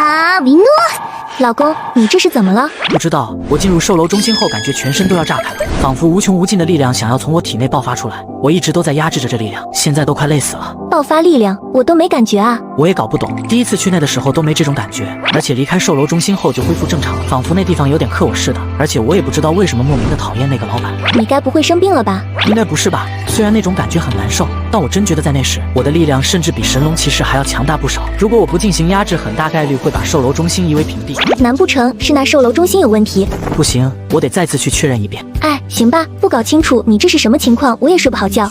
啊，维诺，老公，你这是怎么了？不知道，我进入售楼中心后，感觉全身都要炸开了，仿佛无穷无尽的力量想要从我体内爆发出来。我一直都在压制着这力量，现在都快累死了。爆发力量，我都没感觉啊。我也搞不懂，第一次去那的时候都没这种感觉，而且离开售楼中心后就恢复正常了，仿佛那地方有点克我似的。而且我也不知道为什么莫名的讨厌那个老板。你该不会生病了吧？应该不是吧？虽然那种感觉很难受，但我真觉得在那时，我的力量甚至比神龙骑士还要强大不少。如果我不进行压制，很大概率会把售楼中心夷为平地。难不成是那售楼中心有问题？不行，我得再次去确认一遍。哎，行吧，不搞清楚你这是什么情况，我也睡不好觉。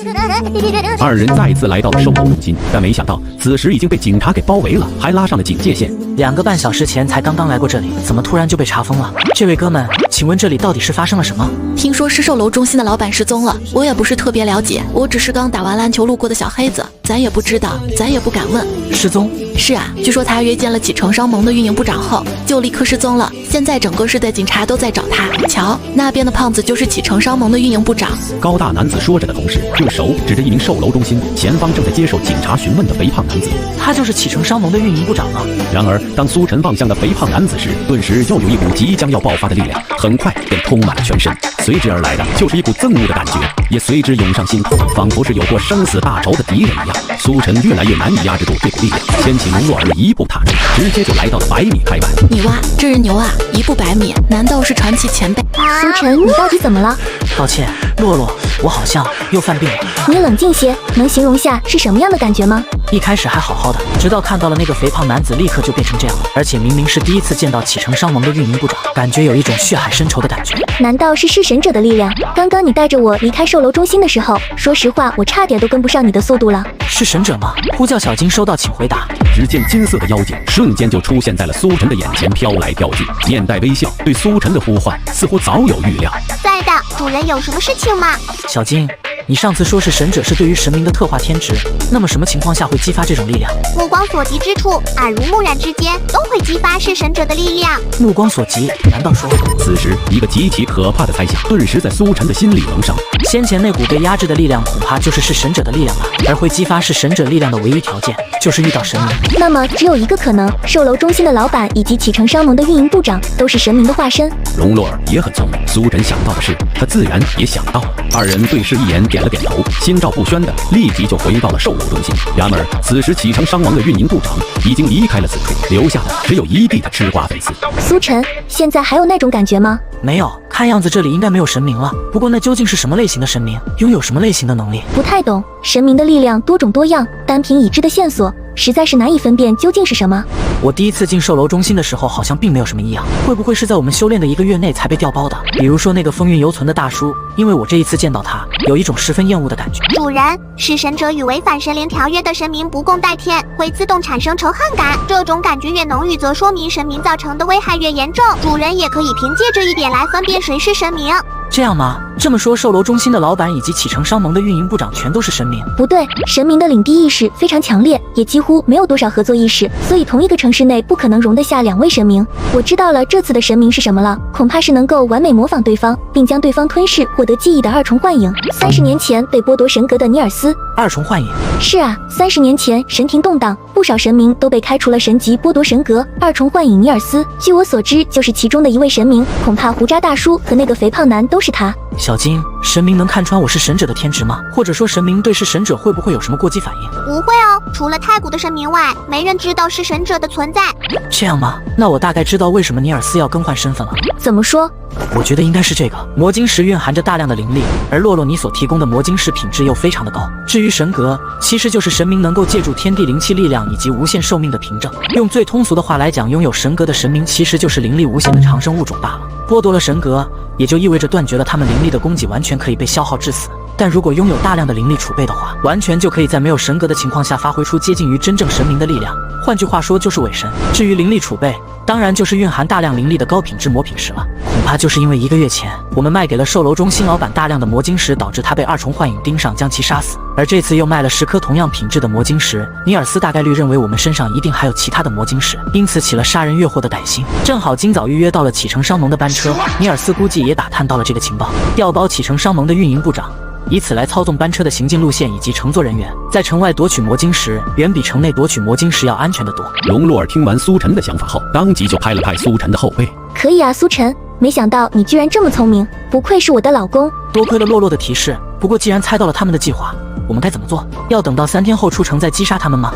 二人再次来到了售楼中心，但没想到此时已经被警察给包围了，还拉上了警戒线。2个半小时前才刚刚来过这里，怎么突然就被查封了？这位哥们，请问这里到底是发生了什么？听说是售楼中心的老板失踪了，我也不是特别了解，我只是刚打完篮球路过的小黑子，咱也不知道，咱也不敢问。失踪？是啊，据说他约见了启程商盟的运营部长后，就立刻失踪了。现在整个市的警察都在找他。瞧，那边的胖子就是启程商盟的运营部长。高大男子说着的同时，用手指着一名售楼中心前方正在接受警察询问的肥胖男子。他就是启程商盟的运营部长啊！然而，当苏晨望向了肥胖男子时，顿时又有一股即将要爆发的力量，很快便充满了全身。随之而来的就是一股憎恶的感觉，也随之涌上心头，仿佛是有过生死大仇的敌人一样。苏晨越来越难以压制住这股力量，牵起容洛儿一步踏出，直接就来到了100米开外。你哇，这人牛啊！1步100米，难道是传奇前辈？苏晨，你到底怎么了？抱歉，洛洛，我好像又犯病了。你冷静些，能形容下是什么样的感觉吗？一开始还好好的，直到看到了那个肥胖男子，立刻就变成这样了。而且明明是第一次见到启程商盟的运营部长，感觉有一种血海深仇的感觉。难道是弑神者的力量？刚刚你带着我离开售楼中心的时候，说实话，我差点都跟不上你的速度了。是神者吗？呼叫小金收到，请回答。只见金色的妖精瞬间就出现在了苏晨的眼前，飘来飘去，面带微笑，对苏晨的呼唤似乎早有预料。在的，主人有什么事情吗？小金，你上次说是神者是对于神明的特化天职，那么什么情况下会激发这种力量？目光所及之处，耳濡目染之间，都会激发弑神者的力量。目光所及，难道说？此时，一个极其可怕的猜想顿时在苏晨的心里萌生。先前那股被压制的力量，恐怕就是弑神者的力量吧？而会激发弑神者力量的唯一条件，就是遇到神明。那么只有一个可能，售楼中心的老板以及启程商盟的运营部长都是神明的化身。容洛儿也很聪明，苏晨想到的事，他自然也想到了。二人对视一眼，点了点头，心照不宣的立即就回到了售楼中心。然而此时启程商盟的运营部长已经离开了此处，留下的只有一地的吃瓜粉丝。苏晨，现在还有那种感觉吗？没有，看样子这里应该没有神明了。不过那究竟是什么类型的神明，拥有什么类型的能力？不太懂，神明的力量多种多样，单凭已知的线索，实在是难以分辨究竟是什么。我第一次进售楼中心的时候，好像并没有什么异样，会不会是在我们修炼的1个月内才被调包的？比如说那个风韵犹存的大叔，因为我这一次见到他，有一种十分厌恶的感觉。主人，弑神者与违反神灵条约的神明不共戴天，会自动产生仇恨感。这种感觉越浓郁，则说明神明造成的危害越严重。主人也可以凭借这一点来分辨谁是神明。这样吗？这么说，售楼中心的老板以及启程商盟的运营部长全都是神明？不对，神明的领地意识非常强烈，也几乎没有多少合作意识，所以同一个城市内不可能容得下2位神明。我知道了，这次的神明是什么了，恐怕是能够完美模仿对方，并将对方吞噬，获得记忆的2重幻影。30年前被剥夺神格的尼尔斯。2重幻影？是啊，30年前神庭动荡，不少神明都被开除了神级，剥夺神格。2重幻影尼尔斯，据我所知就是其中的一位神明，恐怕胡渣大叔和那个肥胖男都是他。小金，神明能看穿我是神者的天职吗？或者说神明对弑神者会不会有什么过激反应？不会哦，除了太古的神明外，没人知道弑神者的存在。这样吗？那我大概知道为什么尼尔斯要更换身份了。怎么说？我觉得应该是这个魔晶石蕴含着大量的灵力，而洛洛你所提供的魔晶石品质又非常的高。至于神格，其实就是神明能够借助天地灵气力量以及无限寿命的凭证。用最通俗的话来讲，拥有神格的神明其实就是灵力无限的长生物种罢了。剥夺了神格，也就意味着断绝了他们灵力的供给，完全可以被消耗致死。但如果拥有大量的灵力储备的话，完全就可以在没有神格的情况下发挥出接近于真正神明的力量。换句话说，就是伪神。至于灵力储备，当然就是蕴含大量灵力的高品质魔品石了。恐怕就是因为1个月前我们卖给了售楼中心老板大量的魔晶石，导致他被2重幻影盯上，将其杀死。而这次又卖了10颗同样品质的魔晶石，尼尔斯大概率认为我们身上一定还有其他的魔晶石，因此起了杀人越货的歹心。正好今早预约到了启程商盟的班车，尼尔斯估计也打探到了这个情报，调包启程商盟的运营部长。以此来操纵班车的行进路线以及乘坐人员。在城外夺取魔晶石，远比城内夺取魔晶石要安全得多。容洛儿听完苏晨的想法后，当即就拍了拍苏晨的后背。可以啊，苏晨，没想到你居然这么聪明，不愧是我的老公。多亏了洛洛的提示，不过既然猜到了他们的计划，我们该怎么做？要等到3天后出城再击杀他们吗？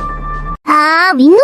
啊，米诺。